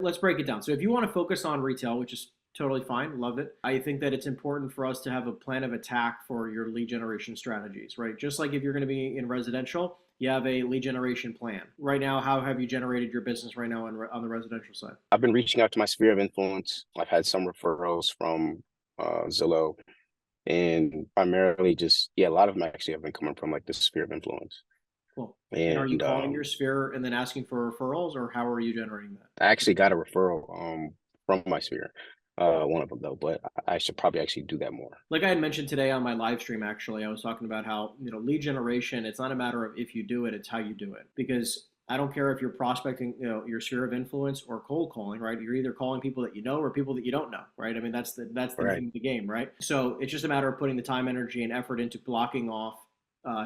Let's break it down. So if you want to focus on retail, which is totally fine, love it. I think that it's important for us to have a plan of attack for your lead generation strategies, right? Just like if you're going to be in residential, you have a lead generation plan. Right now, how have you generated your business right now on the residential side? I've been reaching out to my sphere of influence. I've had some referrals from Zillow, and primarily just, yeah, a lot of them actually have been coming from like the sphere of influence. Cool. And are you And calling your sphere and then asking for referrals, or how are you generating that? I actually got a referral from my sphere, one of them though, but I should probably actually do that more. Like I had mentioned today on my live stream, actually, I was talking about how, lead generation, it's not a matter of if you do it, it's how you do it. Because I don't care if you're prospecting, your sphere of influence or cold calling, right? You're either calling people that you know or people that you don't know, right? I mean, that's the Right. name of the game, right? So it's just a matter of putting the time, energy, and effort into blocking off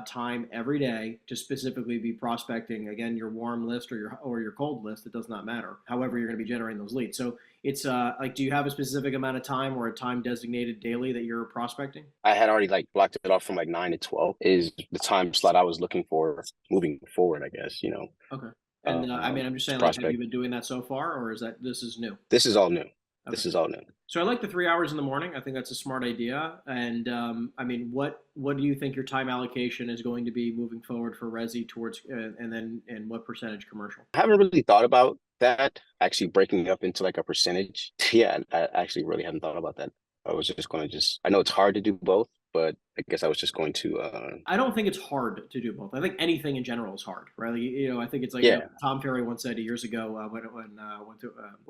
time every day to specifically be prospecting again your warm list or your cold list. It does not matter. However, you're going to be generating those leads. So it's like, do you have a specific amount of time or a time designated daily that you're prospecting? I had already like blocked it off from like 9 to 12 is the time slot I was looking for moving forward, I guess, Okay. And I mean, I'm just to saying, like, have you prospect. been doing that so far, or is that this is new? This is all new. Okay. This is all new. So I like the 3 hours in the morning. I think that's a smart idea. And I mean, what do you think your time allocation is going to be moving forward for Resi towards, and what percentage commercial? I haven't really thought about that, actually breaking it up into like a percentage. Yeah, I actually really hadn't thought about that. I was just going to I know it's hard to do both, but I guess I was just going to, I don't think it's hard to do both. I think anything in general is hard, right? Like, I think it's like, yeah, Tom Ferry once said years ago when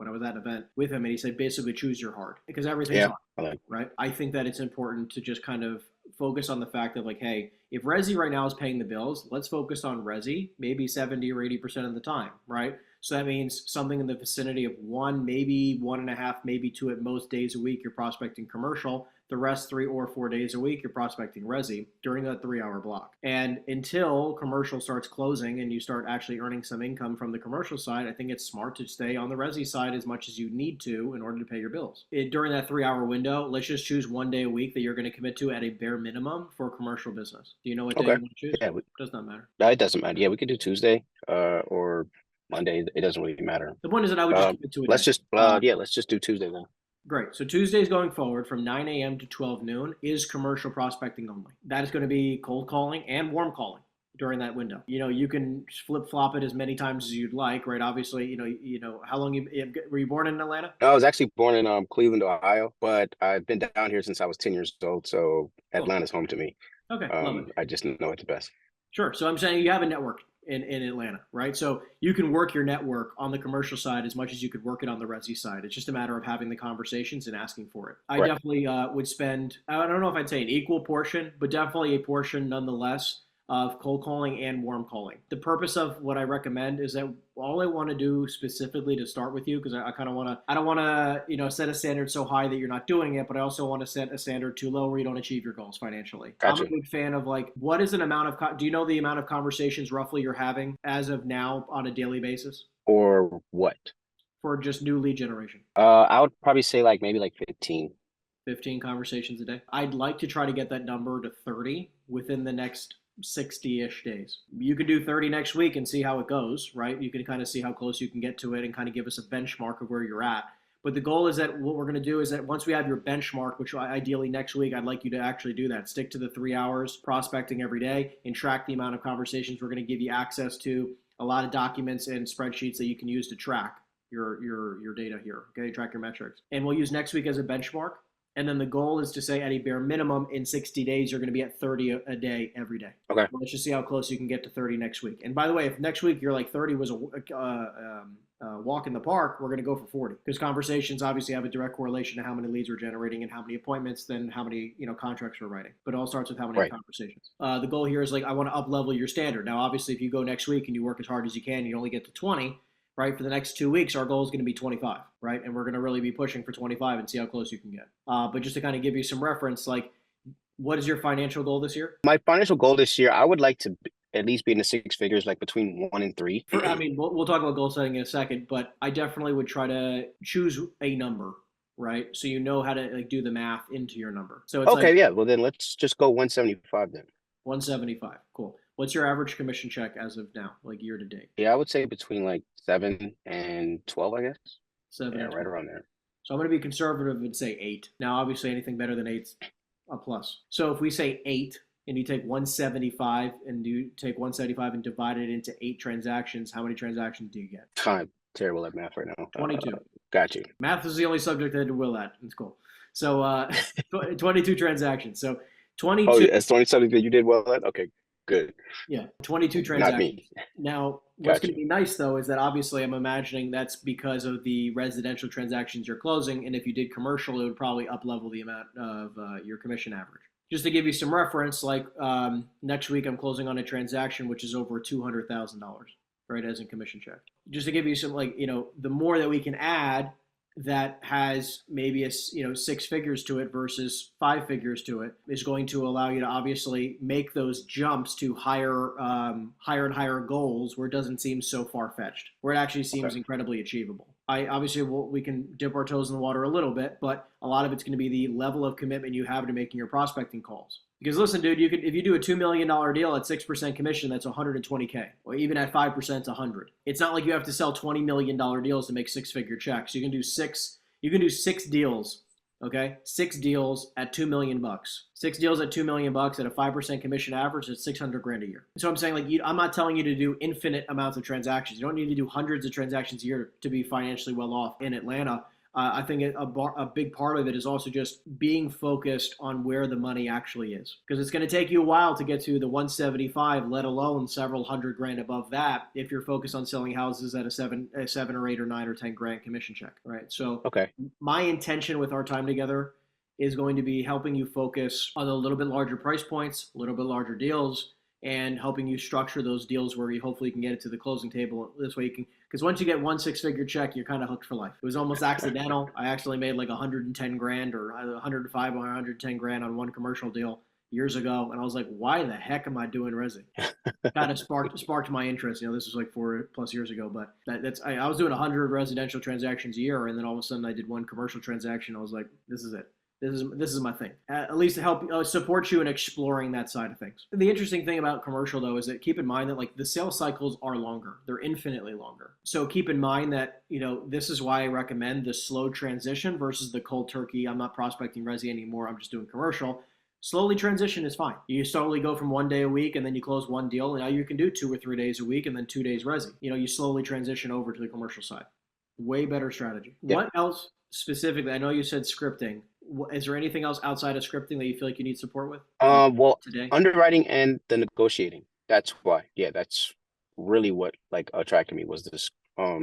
I was at an event with him, and he said basically choose your hard because everything's yeah, hard, I like, right? I think that it's important to just kind of focus on the fact that, like, hey, if Resi right now is paying the bills, let's focus on Resi maybe 70 or 80% of the time, right? So that means something in the vicinity of one, maybe one and a half, maybe two at most days a week, you're prospecting commercial. The rest 3 or 4 days a week, you're prospecting Resi during that 3 hour block. And until commercial starts closing and you start actually earning some income from the commercial side, I think it's smart to stay on the Resi side as much as you need to in order to pay your bills. During that 3 hour window, let's just choose one day a week that you're going to commit to at a bare minimum for commercial business. Do you know what day okay. you want to choose? Yeah, Does not matter. it doesn't matter. Yeah, we could do Tuesday, or Monday. It doesn't really matter. The point is that I would just commit to a Let's day. just, yeah, let's just do Tuesday then. Great. So Tuesdays going forward from 9 a.m. to 12 noon is commercial prospecting only. That is going to be cold calling and warm calling during that window. You can flip flop it as many times as you'd like, right? Obviously, how long were you born in Atlanta? I was actually born in Cleveland, Ohio, but I've been down here since I was 10 years old, so Cool. Atlanta's home to me. Okay, love it. I just know it the best. Sure. So I'm saying you have a network in Atlanta, right? So you can work your network on the commercial side as much as you could work it on the Resi side. It's just a matter of having the conversations and asking for it. I Right. definitely would spend, I don't know if I'd say an equal portion, but definitely a portion nonetheless of cold calling and warm calling. The purpose of what I recommend is that all I want to do specifically to start with you, because I kind of want to, I don't want to, set a standard so high that you're not doing it, but I also want to set a standard too low where you don't achieve your goals financially. I'm a Gotcha. big fan of, like, what is an amount of, do you know the amount of conversations roughly you're having as of now on a daily basis Or what? for just new lead generation? I would probably say like maybe like 15. 15 conversations a day. I'd like to try to get that number to 30 within the next 60-ish days. You can do 30 next week and see how it goes, right? You can kind of see how close you can get to it and kind of give us a benchmark of where you're at. But the goal is that what we're going to do is that once we have your benchmark, which ideally next week, I'd like you to actually do that. Stick to the 3 hours prospecting every day and track the amount of conversations. We're going to give you access to a lot of documents and spreadsheets that you can use to track your data here. Okay, track your metrics. And we'll use next week as a benchmark. And then the goal is to say at a bare minimum in 60 days, you're going to be at 30 a day every day. Okay. Well, let's just see how close you can get to 30 next week. And by the way, if next week you're like 30 was a walk in the park, we're going to go for 40 because conversations obviously have a direct correlation to how many leads we're generating and how many appointments, then how many contracts we're writing. But it all starts with how many Right. conversations. The goal here is, like, I want to up level your standard. Now, obviously, if you go next week and you work as hard as you can, you only get to 20. Right, for the next 2 weeks, our goal is going to be 25, right? And we're going to really be pushing for 25 and see how close you can get. But just to kind of give you some reference, like, what is your financial goal this year? My financial goal this year, I would like to at least be in the six figures, like between 1 and 3. I mean, we'll talk about goal setting in a second, but I definitely would try to choose a number, right? So you know how to, like, do the math into your number. So it's like Okay, yeah. Well, then let's just go 175 then. 175. Cool. What's your average commission check as of now, like year to date? Yeah, I would say between like 7 and 12, I guess. 7 Yeah, and right 12. around there. So I'm going to be conservative and say 8. Now, obviously, anything better than 8's a plus. So if we say 8 and you take 175 and you take 175 and divide it into 8 transactions, how many transactions do you get? I'm terrible at math right now. 22. Got you. Math is the only subject I had to will at in school. So 22 transactions. So Oh, 22. it's only something that you did well at? Okay, good. Yeah, 22 Not me. transactions. Now, what's Got going to you. be nice though is that obviously I'm imagining that's because of the residential transactions you're closing, and if you did commercial, it would probably up level the amount of your commission average. Just to give you some reference, like next week I'm closing on a transaction which is over $200,000, right, as in commission check. Just to give you some, like, the more that we can add that has maybe 6 figures to it versus 5 figures to it is going to allow you to obviously make those jumps to higher and higher goals where it doesn't seem so far-fetched, where it actually seems Okay. incredibly achievable. I obviously we can dip our toes in the water a little bit, but a lot of it's going to be the level of commitment you have to making your prospecting calls. Because listen, dude, if you do a $2 million deal at 6% commission, that's 120K. Or even at 5%, it's 100. It's not like you have to sell $20 million deals to make 6-figure checks. You can do 6 deals, okay? 6 deals at $2 million. 6 deals at $2 million at a 5% commission average. It's $600,000 a year. So I'm saying, like, I'm not telling you to do infinite amounts of transactions. You don't need to do hundreds of transactions a year to be financially well off in Atlanta. I think a big part of it is also just being focused on where the money actually is, because it's going to take you a while to get to the 175, let alone several $100,000 above that, if you're focused on selling houses at a 7 or 8 or 9 or 10 grand commission check, right? So Okay. my intention with our time together is going to be helping you focus on a little bit larger price points, a little bit larger deals, and helping you structure those deals where you hopefully can get it to the closing table. This way you can, because once you get one 6-figure check, you're kind of hooked for life. It was almost accidental. I actually made like 110 grand or 105 or 110 grand on one commercial deal years ago, and I was like, why the heck am I doing resi? Kind of sparked my interest. This was like 4+ years ago, but I was doing 100 residential transactions a year, and then all of a sudden I did one commercial transaction. I was like, this is it. This is my thing. At least to help support you in exploring that side of things. The interesting thing about commercial, though, is that keep in mind that, like, the sales cycles are longer. They're infinitely longer. So keep in mind that, this is why I recommend the slow transition versus the cold turkey. I'm not prospecting resi anymore. I'm just doing commercial. Slowly transition is fine. You slowly go from 1 day a week and then you close one deal. And now you can do 2 or 3 days a week and then 2 days resi. You slowly transition over to the commercial side. Way better strategy. Yeah. What else specifically? I know you said scripting. Is there anything else outside of scripting that you feel like you need support with Well, today? underwriting and the negotiating. That's why. Yeah, that's really what like attracted me was this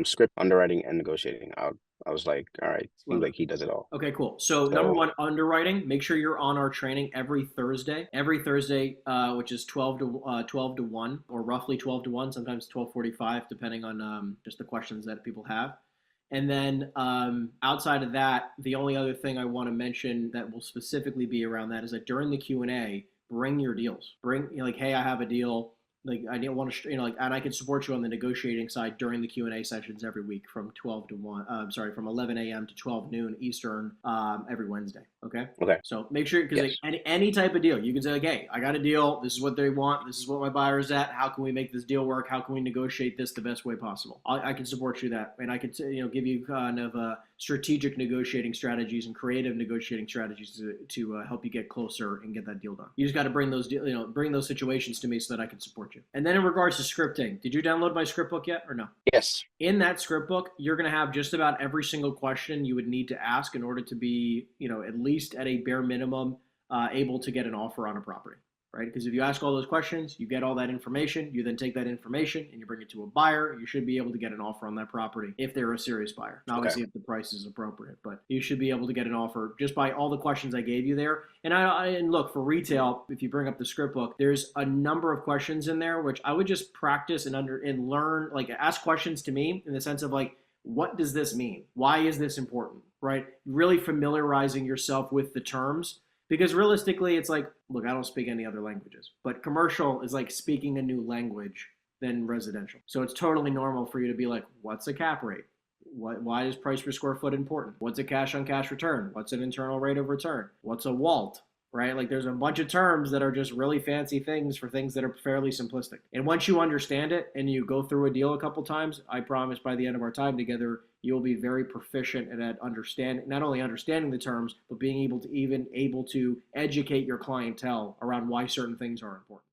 script, underwriting, and negotiating. I was like, all right, seems like he does it all. Okay, cool. So number one, underwriting. Make sure you're on our training every Thursday. Every Thursday, which is 12 to 1, or roughly 12 to 1, sometimes 12:45, depending on just the questions that people have. And then outside of that, the only other thing I want to mention that will specifically be around that is that during the Q&A, bring your deals. Bring, like, hey, I have a deal. Like, I didn't want to, and I can support you on the negotiating side during the Q&A sessions every week from 12 to 1. From 11 a.m. to 12 noon Eastern every Wednesday. Okay. Okay. So make sure, because Yes. like, any type of deal, you can say, like, hey, I got a deal. This is what they want. This is what my buyer's at. How can we make this deal work? How can we negotiate this the best way possible? I can support you that, and I can give you kind of strategic negotiating strategies and creative negotiating strategies to help you get closer and get that deal done. You just got to bring those bring those situations to me so that I can support you. And then in regards to scripting, did you download my script book yet or no? Yes. In that script book, you're going to have just about every single question you would need to ask in order to be, at least at a bare minimum, able to get an offer on a property, right? Because if you ask all those questions, you get all that information, you then take that information and you bring it to a buyer, you should be able to get an offer on that property if they're a serious buyer. Now, obviously, if the price is appropriate, but you should be able to get an offer just by all the questions I gave you there. And look, for retail, if you bring up the script book, there's a number of questions in there, which I would just practice and learn, like, ask questions to me in the sense of, like, what does this mean? Why is this important, right? Really familiarizing yourself with the terms. Because realistically, it's like, look, I don't speak any other languages, but commercial is like speaking a new language than residential. So it's totally normal for you to be like, what's a cap rate? Why is price per square foot important? What's a cash on cash return? What's an internal rate of return? What's a WALT? right? Like there's a bunch of terms that are just really fancy things for things that are fairly simplistic. And once you understand it and you go through a deal a couple times, I promise by the end of our time together, you'll be very proficient at understanding, not only understanding the terms, but being able to educate your clientele around why certain things are important.